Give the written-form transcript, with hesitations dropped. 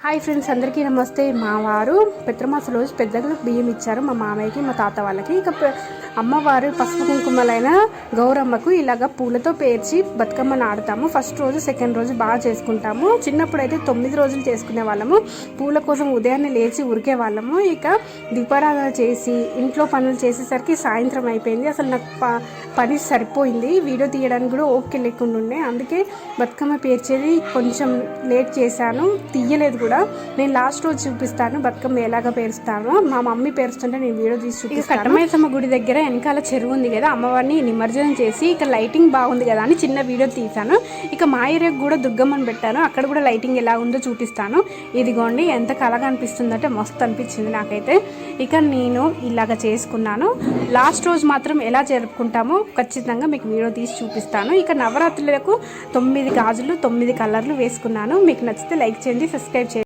Hi friends, అందరికీ నమస్తే. మా వారు పెత్రమాస రోజు పెద్దగా బియ్యం ఇచ్చారు మా మామయ్యకి, మా తాత వాళ్ళకి. ఇక అమ్మవారు పసుపు కుంకుమలైన గౌరమ్మకు ఇలాగ పూలతో పేర్చి బతుకమ్మను ఆడతాము. ఫస్ట్ రోజు సెకండ్ రోజు బాగా చేసుకుంటాము. చిన్నప్పుడు అయితే 9 రోజులు చేసుకునే వాళ్ళము. పూల కోసం ఉదయాన్నే లేచి ఉరికే వాళ్ళము. ఇక దీపారాధన చేసి ఇంట్లో పనులు చేసేసరికి సాయంత్రం అయిపోయింది. అసలు నాకు పని సరిపోయింది. వీడియో తీయడానికి కూడా ఓకే లేకుండా ఉండే. అందుకే బతుకమ్మ పేర్చేది కొంచెం లేట్ చేశాను, తీయలేదు కూడా. నేను లాస్ట్ రోజు చూపిస్తాను బతుకమ్మ ఎలాగ పేరుస్తానో. మా మమ్మీ పేరుస్తుంటే నేను వీడియో తీసి చూపిస్తాను. కట్టమైసమ్మ గుడి దగ్గర వెనకాల చెరువు ఉంది కదా, అమ్మవారిని నిమజ్జనం చేసి ఇక లైటింగ్ బాగుంది కదా అని చిన్న వీడియో తీశాను. ఇక మా ఏరియాకు కూడా దుర్గమ్మని పెట్టాను, అక్కడ కూడా లైటింగ్ ఎలా ఉందో చూపిస్తాను. ఇదిగోండి ఎంత కళగా అనిపిస్తుందంటే మస్తు అనిపించింది నాకైతే. ఇక నేను ఇలాగ చేసుకున్నాను. లాస్ట్ రోజు మాత్రం ఎలా జరుపుకుంటామో ఖచ్చితంగా మీకు వీడియో తీసి చూపిస్తాను. ఇక నవరాత్రులకు 9 గాజులు 9 కలర్లు వేసుకున్నాను. మీకు నచ్చితే లైక్ చేయండి, సబ్స్క్రైబ్ చేయండి.